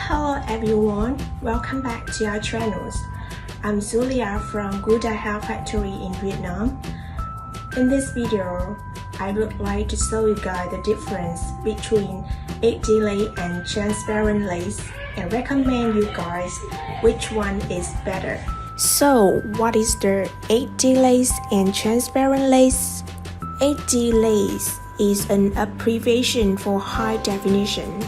Hello everyone, welcome back to our channels. I'm Julia from GRUDA HAIR factory in Vietnam. In this video, I would like to show you guys the difference between 8D lace and transparent lace and recommend you guys which one is better. So, what is the 8D lace and transparent lace? 8D lace is an abbreviation for high definition.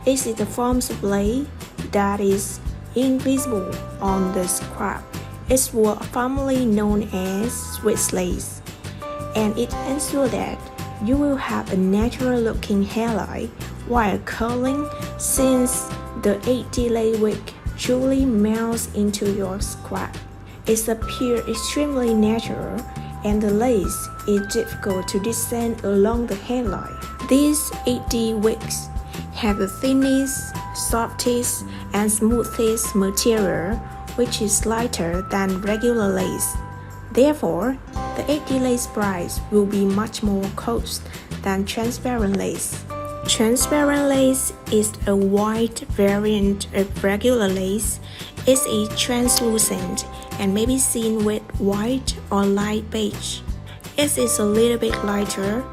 It is the forms of lace that is invisible on the scalp. It's formerly known as Swiss lace, and it ensures that you will have a natural-looking hairline while curling, since the 8D lace wig truly melts into your scalp. It appears extremely natural, and the lace is difficult to descend along the hairline. These 8D wigs have the thinnest, softest, and smoothest material, which is lighter than regular lace. Therefore, the 8D lace price will be much more cost than transparent lace. Transparent lace is a white variant of regular lace. It is translucent and may be seen with white or light beige. It is a little bit lighter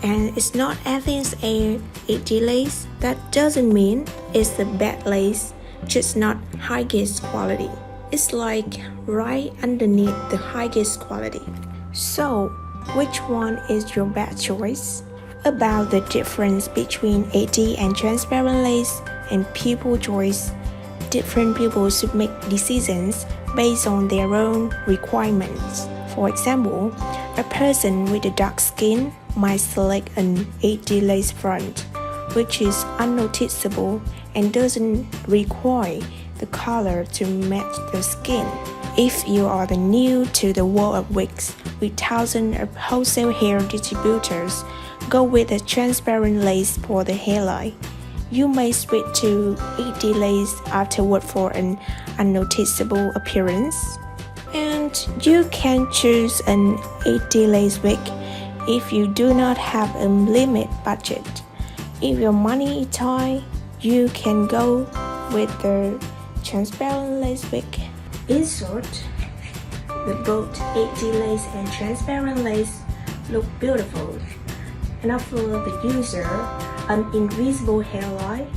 and it's not as thin as 8D lace. That doesn't mean it's a bad lace, just not highest quality. It's like right underneath the highest quality. So, which one is your best choice? About the difference between 8D and transparent lace and people choice, different people should make decisions based on their own requirements. For example, a person with a dark skin might select an 8D lace front, which is unnoticeable and doesn't require the color to match the skin. If you are new to the world of wigs with thousands of wholesale hair distributors, go with a transparent lace for the hairline. You may switch to 8D lace afterward for an unnoticeable appearance. And you can choose an 8D lace wig if you do not have a limited budget. If your money is tight, you can go with the transparent lace wig. In short, both 8D lace and transparent lace look beautiful and offer the user an invisible hairline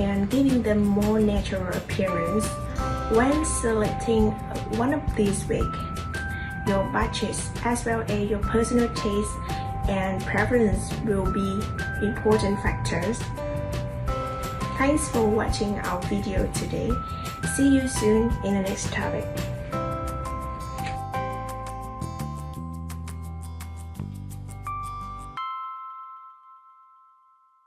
and giving them more natural appearance. When selecting one of these wigs, your budget as well as your personal taste and preference will be important factors. Thanks for watching our video today. See you soon in the next topic.